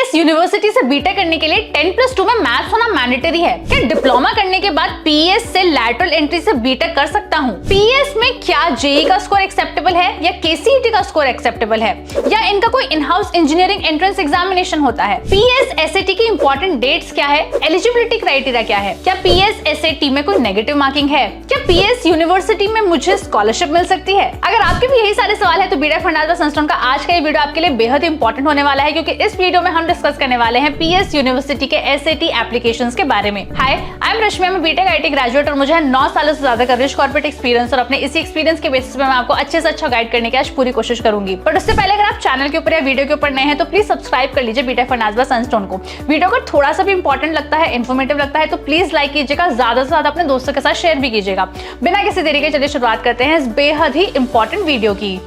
PS university से BTech करने के लिए 10+2 में मैथ्स होना मैंडेटरी है। क्या डिप्लोमा करने के बाद पीएस से लैटरल एंट्री से बीटेक कर सकता हूँ? पीएस में क्या जेई का स्कोर एक्सेप्टेबल है या केसीईटी का स्कोर एक्सेप्टेबल है, या इनका कोई in house engineering entrance examination होता है? पीएस एसएटी की इंपॉर्टेंट डेट्स क्या है? एलिजिबिलिटी क्राइटेरिया क्या है? क्या पीएस एसएटी में कोई नेगेटिव मार्किंग है? क्या पीएस यूनिवर्सिटी में मुझे स्कॉलरशिप मिल सकती है? अगर आपके भी यही सारे सवाल है तो बीटेक फंडास संस्थान का आज का ये वीडियो आपके लिए बेहद इंपॉर्टेंट होने वाला है, क्योंकि इस वीडियो में हम डिस्कस करने वाले हैं पीएस यूनिवर्सिटी के एसएटी एप्लीकेशंस के बारे में। हाय, आई एम रश्मि, मैं बीटेक आईटी ग्रेजुएट और मुझे 9 सालों से ज्यादा का रिच कॉर्पोरेट एक्सपीरियंस, और अपने इसी एक्सपीरियंस के बेसिस पे मैं आपको अच्छे से अच्छा गाइड करने की आज पूरी कोशिश करूंगी। बट उससे पहले अगर आप चैनल के ऊपर या वीडियो के ऊपर नए हैं तो प्लीज सब्सक्राइब कर लीजिए बीटेक फंडास सनस्टोन को। वीडियो अगर थोड़ा सा भी इंपॉर्टेंट लगता है, इन्फॉर्मेटिव लगता है तो प्लीज लाइक कीजिएगा, ज्यादा से ज्यादा अपने दोस्तों के साथ शेयर भी कीजिएगा। बिना किसी देरी के चलिए शुरुआत करते हैं इस बेहद ही इंपॉर्टेंट वीडियो की।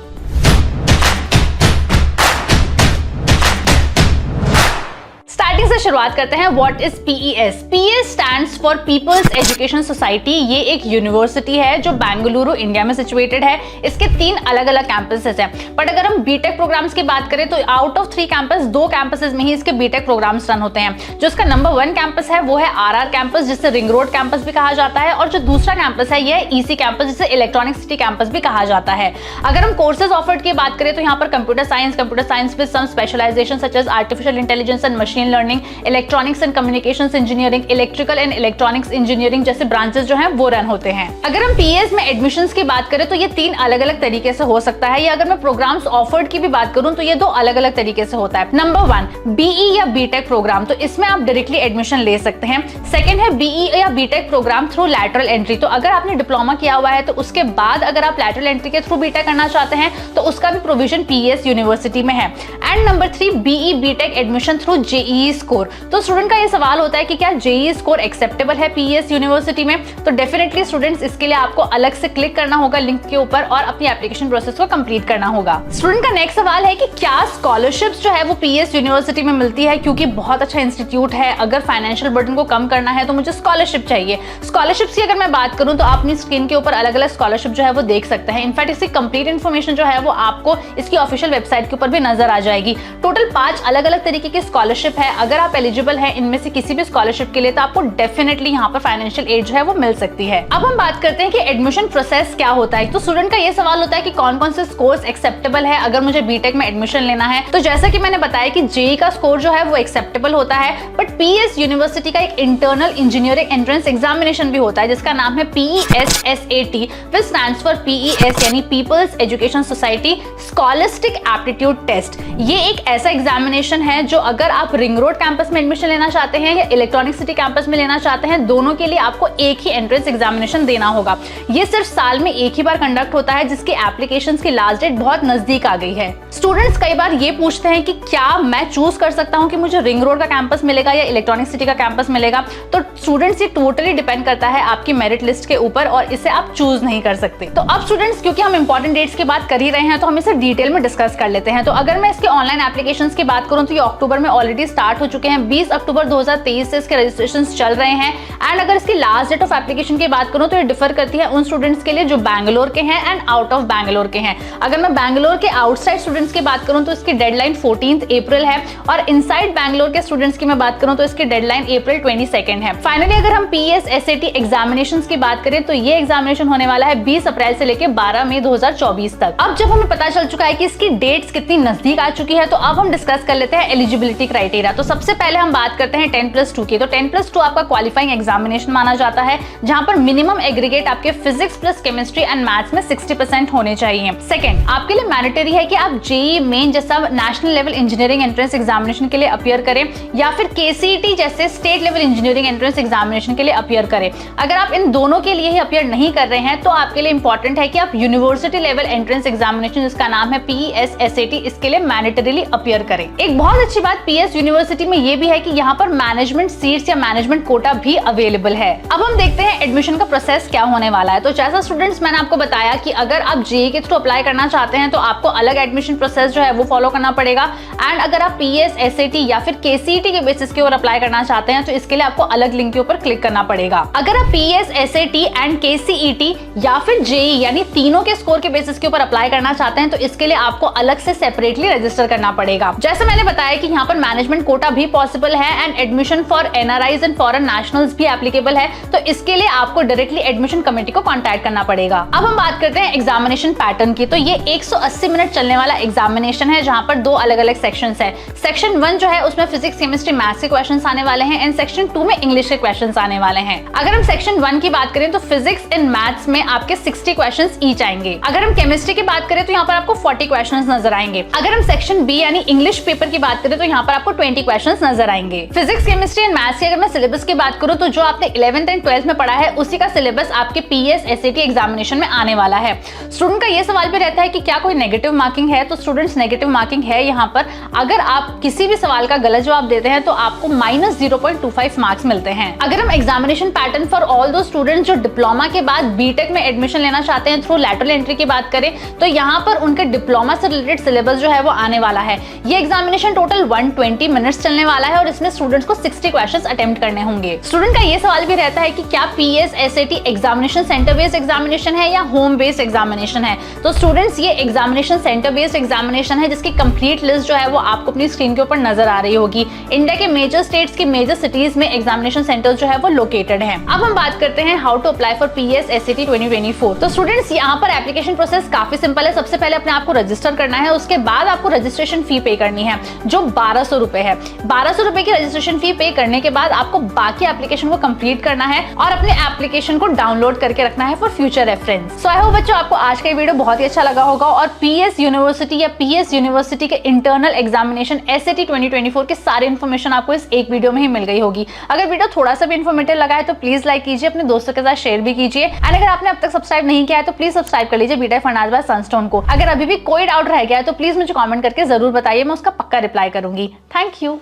स्टार्टिंग से शुरुआत करते हैं। What is PES? PES stands for people's education society. ये एक यूनिवर्सिटी है जो बेंगलुरु इंडिया में सिचुएटेड है। इसके 3 अलग अलग कैंपसेस हैं। बट अगर हम बीटेक प्रोग्राम्स की बात करें तो आउट ऑफ 3 कैंपस 2 कैंपसेस में ही इसके बीटेक प्रोग्राम्स रन होते हैं। जो इसका नंबर 1 कैंपस है वो है आरआर कैंपस, जिसे रिंग रोड कैंपस भी कहा जाता है, और जो दूसरा कैंपस है ये है ईसी कैंपस, जिसे इलेक्ट्रॉनिक सिटी कैंपस भी कहा जाता है। अगर हम कोर्सेज ऑफर्ड की बात करें तो यहाँ पर computer science with some specialization such as artificial intelligence and machine learning, electronics and communications engineering, electrical and electronics engineering जैसे ब्रांचेस जो हैं वो रन होते हैं। अगर हम पीएस में एडमिशंस की बात करें तो ये 3 अलग अलग तरीके से हो सकता है, या अगर मैं प्रोग्राम्स ऑफर्ड की भी बात करूं तो ये 2 अलग अलग तरीके से होता है। नंबर 1 बीई या बीटेक प्रोग्राम, तो इसमें आप डायरेक्टली एडमिशन ले सकते हैं। सेकंड है बीई या BTech program through lateral entry, तो अगर आपने डिप्लोमा किया हुआ है तो उसके बाद अगर आप लैटरल एंट्री के थ्रू बीटेक करना चाहते हैं तो उसका भी प्रोविजन पीएस यूनिवर्सिटी में है। And number 3 BE BTech admission through JEE score. तो स्टूडेंट का ये सवाल होता है कि क्या जेईई स्कोर एक्सेप्टेबल है पीएस यूनिवर्सिटी में? तो डेफिनेटली स्टूडेंट्स इसके लिए आपको अलग से क्लिक करना होगा लिंक के ऊपर और अपनी एप्लीकेशन प्रोसेस को कंप्लीट करना होगा। स्टूडेंट का नेक्स्ट सवाल है कि क्या स्कॉलरशिप्स जो है वो पीएस यूनिवर्सिटी में मिलती है? क्योंकि बहुत अच्छा इंस्टीट्यूट है, अगर फाइनेंशियल बर्डन को कम करना है तो मुझे स्कॉलरशिप चाहिए। स्कॉलरशिप्स की अगर मैं बात करूं तो आप अपनी स्क्रीन के ऊपर अलग अलग स्कॉलरशिप जो है वो देख सकते हैं। इनफैक्ट इसकी कंप्लीट इन्फॉर्मेशन जो है वो आपको इसकी ऑफिशियल वेबसाइट के ऊपर भी नजर आ जाएगी। टोटल 5 अलग अलग तरीके की स्कॉलरशिप है। अगर आप एलिजिबल है इनमें से किसी भी स्कॉलरशिप के लिए तो आपको डेफिनेटली यहाँ पर फाइनेंशियल एड जो है वो मिल सकती है। अब हम बात करते हैं कि एडमिशन प्रोसेस क्या होता है। तो स्टूडेंट का ये सवाल होता है कि कौन कौन से कोर्स एक्सेप्टेबल है अगर मुझे बीटेक में एडमिशन लेना है। तो जैसा कि मैंने बताया कि जेईई का स्कोर जो है वो एक्सेप्टेबल होता है, बट पीएस यूनिवर्सिटी का एक इंटरनल इंजीनियरिंग एंट्रेंस एग्जामिनेशन भी होता है जिसका नाम है PESSAT, which stands for PES यानी people's education society scholastic aptitude test. ये एक ऐसा एग्जामिनेशन है जो अगर आप रिंग रोड कैंपस में एडमिशन लेना चाहते हैं या इलेक्ट्रॉनिक सिटी कैंपस में लेना चाहते हैं, दोनों के लिए आपको एक ही एंट्रेंस एग्जामिनेशन देना होगा। ये सिर्फ साल में एक ही बार कंडक्ट होता है, जिसकी एप्लीकेशंस की लास्ट डेट बहुत नजदीक आ गई है। स्टूडेंट्स कई बार ये पूछते हैं कि क्या मैं चूज कर सकता हूं कि मुझे रिंग रोड का कैंपस मिलेगा या इलेक्ट्रॉनिक सिटी का कैंपस मिलेगा? तो स्टूडेंट्स ये टोटली डिपेंड करता है आपकी मेरिट लिस्ट के ऊपर और इसे आप चूज नहीं कर सकते। तो अब स्टूडेंट्स क्योंकि हम इंपॉर्टेंट डेट्स की बात कर ही रहे हैं तो हम इसे डिटेल में डिस्कस कर लेते हैं। तो अगर मैं इसके ऑनलाइन एप्लीकेशंस की बात करूं तो ये अक्टूबर में ऑलरेडी स्टार्ट हो चुके हैं। 20 अक्टूबर 2023 से इसके रजिस्ट्रेशंस चल रहे हैं। एंड अगर इसकी लास्ट डेट ऑफ एप्लीकेशन की बात करूं तो ये डिफर करती है उन स्टूडेंट्स के लिए जो बैंगलोर के हैं एंड आउट ऑफ बैंगलोर के हैं। अगर मैं बैंगलोर के आउटसाइड स्टूडेंट्स की बात करूं तो इसकी डेडलाइन 14 अप्रैल है, और इनसाइड बैंगलोर के स्टूडेंट्स की मैं बात करूं तो इसकी डेडलाइन अप्रैल 22 है। फाइनली अगर हम पीएस एसएटी एग्जामिनेशंस की बात करें तो ये एग्जामिनेशन होने वाला है 20 अप्रैल से लेकर 12 मई 2024 तक। अब जब हमें पता चल चुका है कि इसकी डेट्स कितनी नजदीक आ चुकी है तो अब हम डिस्कस कर लेते हैं एलिजिबिलिटी क्राइटेरिया। तो सबसे पहले हम बात करते हैं 10+2 की। तो 10+2 आपका क्वालिफाइंग एग्जामिनेशन माना जाता है, जहां पर मिनिमम एग्रीगेट आपके physics plus chemistry and maths में 60% होने चाहिए। सेकंड, आपके लिए मैंडेटरी है कि आप जेईई मेन जैसा national level engineering entrance examination के लिए अपीयर करें, या फिर केसीईटी जैसे state level engineering entrance examination के लिए अपीयर करें। अगर आप इन दोनों के लिए ही अपीयर नहीं कर रहे हैं तो आपके लिए इंपॉर्टेंट है कि आप यूनिवर्सिटी लेवल एंट्रेंस एग्जामिनेशन जिसका नाम है पीईएसएसएटी, इसके लिए मैंडेटरीली अपीयर करें। एक बहुत अच्छी बात पीएस यूनिवर्सिटी में ये भी है कि यहाँ पर मैनेजमेंट सीट्स या मैनेजमेंट कोटा भी अवेलेबल है। अब हम देखते हैं एडमिशन का प्रोसेस क्या होने वाला है। तो जैसा स्टूडेंट्स मैंने आपको बताया कि अगर आप जेईई के थ्रू अप्लाई करना चाहते हैं तो आपको अलग एडमिशन प्रोसेस जो है वो फॉलो करना पड़ेगा। एंड अगर आप पीएस एसएटी या फिर केसीईटी के बेसिस के ऊपर अप्लाई करना चाहते हैं तो इसके लिए आपको अलग लिंक के ऊपर क्लिक करना पड़ेगा। अगर आप पीएस एसएटी एंड केसीईटी या फिर जेईई यानी तीनों के स्कोर के बेसिस के ऊपर अप्लाई करना चाहते हैं तो इसके लिए आपको अलग से सेपरेटली रजिस्टर रजिस्टर करना पड़ेगा। जैसे मैंने बताया कि यहाँ पर मैनेजमेंट कोटा भी पॉसिबल है and admission for NRIs and foreign nationals भी एप्लीकेबल है, तो इसके लिए आपको डायरेक्टली एडमिशन कमेटी को कांटेक्ट करना पड़ेगा। अब हम बात करते हैं एग्जामिनेशन पैटर्न की। तो ये 180 मिनट चलने वाला एग्जामिनेशन है, जहां पर 2 अलग अलग सेक्शंस है। सेक्शन 1 जो है उसमें फिजिक्स, केमिस्ट्री, मैथ्स के क्वेश्चंस आने वाले हैं एंड सेक्शन 2 में इंग्लिश के क्वेश्चंस आने वाले हैं। अगर हम सेक्शन 1 की बात करें तो फिजिक्स एंड मैथ्स में आपके 60 क्वेश्चंस ईच आएंगे। अगर हम केमिस्ट्री की बात करें तो यहाँ पर आपको 40 क्वेश्चंस नजर आएंगे। अगर हम सेक्शन बी यानी इंग्लिश पेपर की बात करें तो यहाँ पर आपको 20 क्वेश्चंस नजर आएंगे। फिजिक्स, केमिस्ट्री एंड मैथ्स की अगर मैं सिलेबस की बात करूं तो जो आपने 11th एंड 12th में पढ़ा है उसी का सिलेबस आपके पीएस एसएटी एग्जामिनेशन में आने वाला है। स्टूडेंट का ये सवाल भी रहता है कि क्या कोई नेगेटिव मार्किंग है, तो स्टूडेंट्स नेगेटिव मार्किंग है यहाँ पर। अगर आप किसी भी सवाल का गलत जवाब देते हैं तो आपको -0.25 मार्क्स मिलते हैं। अगर हम एग्जामिनेशन पैटर्न फॉर ऑल दो स्टूडेंट्स जो डिप्लोमा के बाद बीटेक में एडमिशन लेना चाहते हैं थ्रू लैटरल एंट्री की बात करें तो यहाँ पर उनके डिप्लोमा से रिलेटेड सिलेबस जो है वो आने वाला है। ये एग्जामिनेशन टोटल 120 मिनट्स चलने वाला है और इसमें स्टूडेंट्स को 60 क्वेश्चंस अटेम्प्ट करने होंगे। स्टूडेंट का ये सवाल भी रहता है कि क्या PS SAT examination centre based examination है या होम बेस्ड एग्जामिनेशन है। तो स्टूडेंट्स ये एग्जामिनेशन सेंटर बेस्ड एग्जामिनेशन है जिसकी कंप्लीट लिस्ट जो है वो आपको अपनी स्क्रीन के ऊपर नजर आ रही होगी। इंडिया के मेजर स्टेट्स की मेजर सिटीज में एग्जामिनेशन सेंटर जो है वो लोकेटेड है। अब हम बात करते हैं how to apply for PES SAT 2024। तो स्टूडेंट्स यहाँ पर एप्लीकेशन प्रोसेस काफी सिंपल है। सबसे पहले अपने आप को रजिस्टर करना है, उसके बाद आपको रजिस्ट्रेशन फी पे करनी है जो 1200 रुपए है। 1200 रुपए की रजिस्ट्रेशन फी पे करने के बाद आपको बाकी एप्लीकेशन को कंप्लीट करना है और अपने एप्लीकेशन को डाउनलोड करके रखना है for future reference. So I hope बच्चों आपको आज का ये वीडियो बहुत ही अच्छा लगा होगा और पीएस यूनिवर्सिटी या पीएस यूनिवर्सिटी के इंटरनल एग्जामिनेशन एसएटी 2024 की सारी इन्फॉर्मेशन आपको इस एक वीडियो में ही मिल गई होगी। अगर वीडियो थोड़ा सा भी इन्फॉर्मेटिव लगा है तो प्लीज लाइक कीजिए, अपने दोस्तों के साथ शेयर भी कीजिए एंड अगर आपने अब तक सब्सक्राइब नहीं किया है तो प्लीज सब्सक्राइब कर लीजिए बीटेक फर्नाज बाय सनस्टोन को। अगर अभी भी कोई डाउट रह गया है तो प्लीज मुझे कमेंट करके जरूर बताइए, मैं उसका पक्का रिप्लाई करूंगी। Thank you.